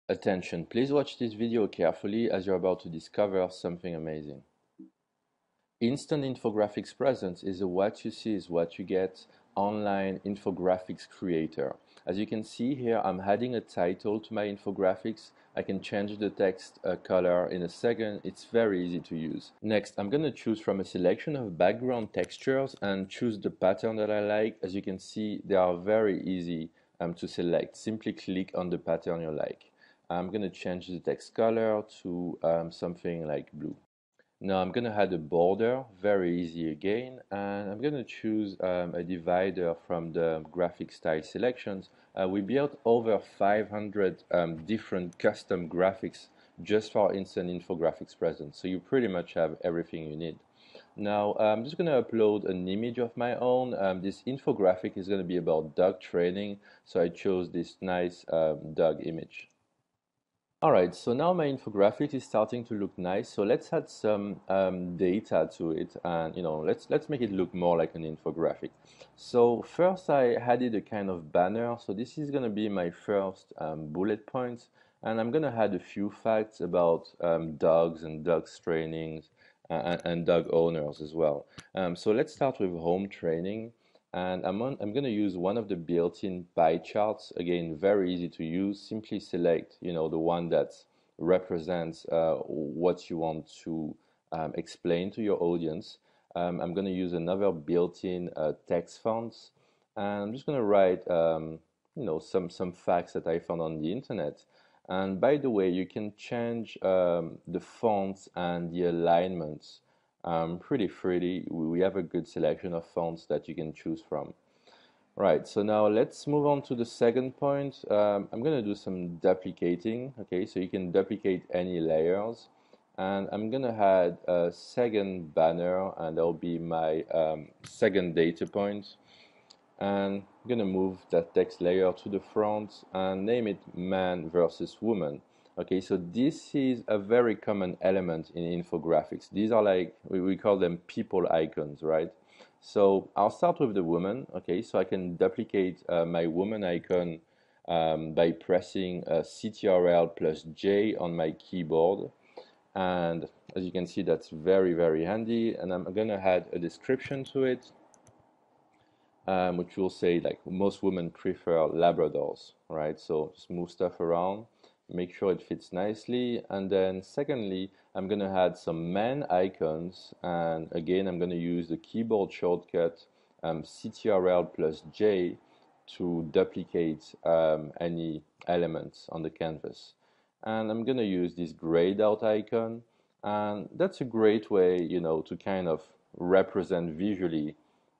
Attention, please watch this video carefully as you're about to discover something amazing. Instant infographics presence is a what you see is what you get online infographics creator. As you can see here, I'm adding a title to my infographics. I can change the text color in a second. It's very easy to use. Next, I'm going to choose from a selection of background textures and choose the pattern that I like. As you can see, they are very easy to select. Simply click on the pattern you like. I'm going to change the text color to something like blue. Now I'm going to add a border, very easy again, and I'm going to choose a divider from the graphic style selections. We built over 500 different custom graphics just for instant infographics presence, so you pretty much have everything you need. Now I'm just going to upload an image of my own. This infographic is going to be about dog training, so I chose this nice dog image. Alright, so now my infographic is starting to look nice. So let's add some data to it, and let's make it look more like an infographic. So first, I added a kind of banner. So this is going to be my first bullet points, and I'm going to add a few facts about dogs and dogs trainings and dog owners as well. So let's start with home training. And I'm going to use one of the built-in pie charts. Again, very easy to use. Simply select, the one that represents what you want to explain to your audience. I'm going to use another built-in text fonts, and I'm just going to write, some facts that I found on the internet. And by the way, you can change the fonts and the alignments pretty freely. We have a good selection of fonts that you can choose from. Right, so now let's move on to the second point. I'm going to do some duplicating. Okay, so you can duplicate any layers. And I'm going to add a second banner, and that'll be my second data point. And I'm going to move that text layer to the front and name it man versus woman. Okay, so this is a very common element in infographics. These are like, we call them people icons, right? So I'll start with the woman. Okay, so I can duplicate my woman icon by pressing Ctrl plus J on my keyboard. And as you can see, that's very, very handy. And I'm going to add a description to it, which will say like most women prefer Labradors, right? So just move stuff around, make sure it fits nicely. And then secondly, I'm going to add some man icons. And again, I'm going to use the keyboard shortcut Ctrl plus J to duplicate any elements on the canvas. And I'm going to use this grayed out icon. And that's a great way, to kind of represent visually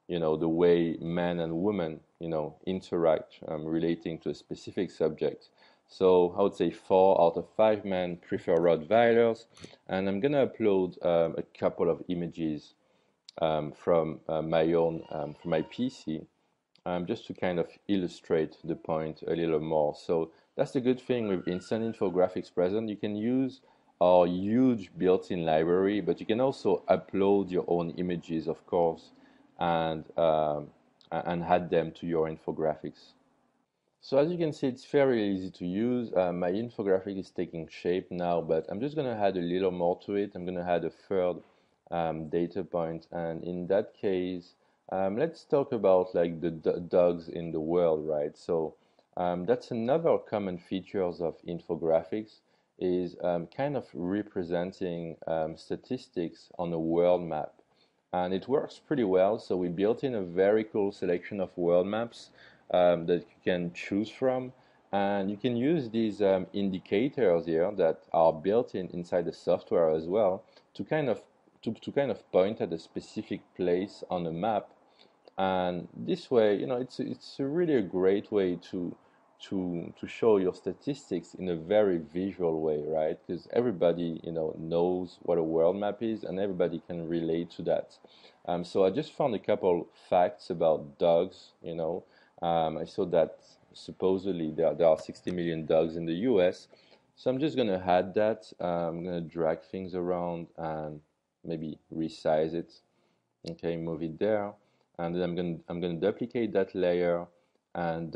the way men and women, interact relating to a specific subject. So I would say 4 out of 5 men prefer Rottweilers, and I'm gonna upload a couple of images from my own, from my PC, just to kind of illustrate the point a little more. So that's the good thing with instant infographics present. You can use our huge built-in library, but you can also upload your own images, of course, and add them to your infographics. So as you can see, it's very easy to use. My infographic is taking shape now, but I'm just going to add a little more to it. I'm going to add a third data point, and in that case, let's talk about like the dogs in the world, right? So that's another common features of infographics is kind of representing statistics on a world map. And it works pretty well. So we built in a very cool selection of world maps that you can choose from, and you can use these indicators here that are built inside the software as well to kind of point at a specific place on the map. And this way, it's really a great way to show your statistics in a very visual way, right? Because everybody knows what a world map is, and everybody can relate to that. So I just found a couple facts about dogs. I saw that supposedly there are 60 million dogs in the US. So I'm just gonna add that. I'm gonna drag things around and maybe resize it. Okay, move it there, and then I'm gonna duplicate that layer, and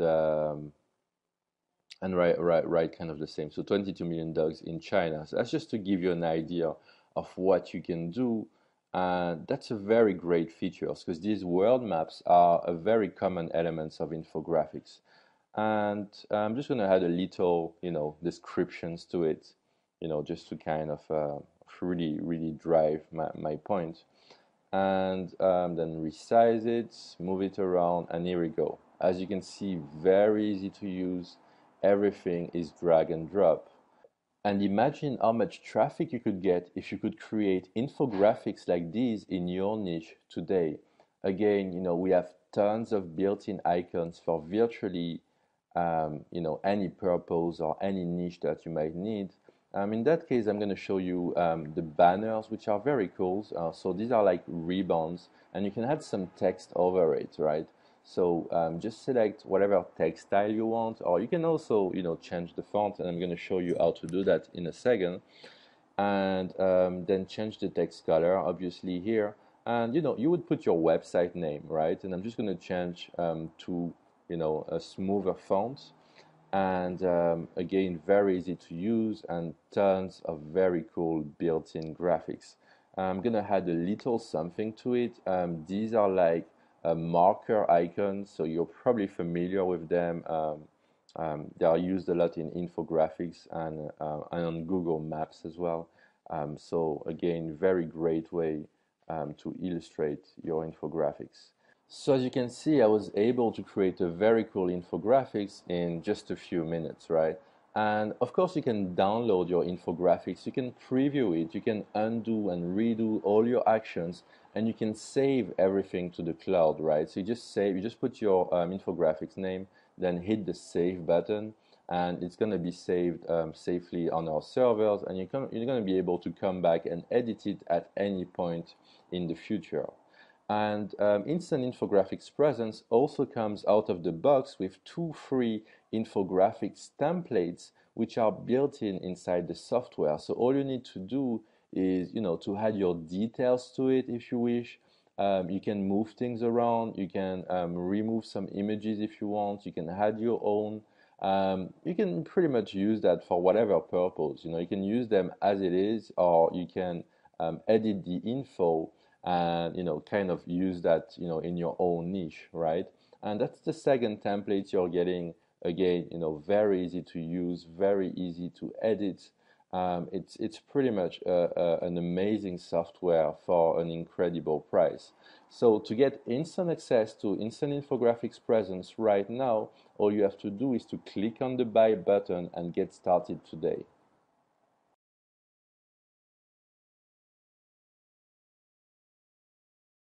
and right kind of the same. So 22 million dogs in China. So that's just to give you an idea of what you can do. And that's a very great feature because these world maps are a very common elements of infographics. And I'm just going to add a little, descriptions to it, just to kind of really drive my point. And then resize it, move it around, and here we go. As you can see, very easy to use. Everything is drag and drop. And imagine how much traffic you could get if you could create infographics like these in your niche today. Again, we have tons of built-in icons for virtually, any purpose or any niche that you might need. In that case, I'm going to show you the banners, which are very cool. So these are like ribbons, and you can add some text over it, right? So just select whatever text style you want, or you can also, change the font, and I'm going to show you how to do that in a second. And then change the text color, obviously here. And, you would put your website name, right? And I'm just going to change to, a smoother font. And again, very easy to use and tons of very cool built-in graphics. I'm gonna add a little something to it. These are like marker icons, so you're probably familiar with them. They are used a lot in infographics and on Google Maps as well. So again, very great way to illustrate your infographics. So as you can see, I was able to create a very cool infographics in just a few minutes, right? And of course, you can download your infographics, you can preview it, you can undo and redo all your actions, and you can save everything to the cloud, right? So you just put your infographics name, then hit the save button, and it's going to be saved safely on our servers, and you're going to be able to come back and edit it at any point in the future. And Instant Infographics Presence also comes out of the box with 2 free infographics templates which are built inside the software. So all you need to do is, to add your details to it if you wish. You can move things around. You can remove some images if you want. You can add your own. You can pretty much use that for whatever purpose. You can use them as it is, or you can edit the info and kind of use that in your own niche, right? And that's the second template you're getting. Again, very easy to use, very easy to edit. It's pretty much an amazing software for an incredible price. So to get instant access to Instant Infographics Presence right now, all you have to do is to click on the buy button and get started today.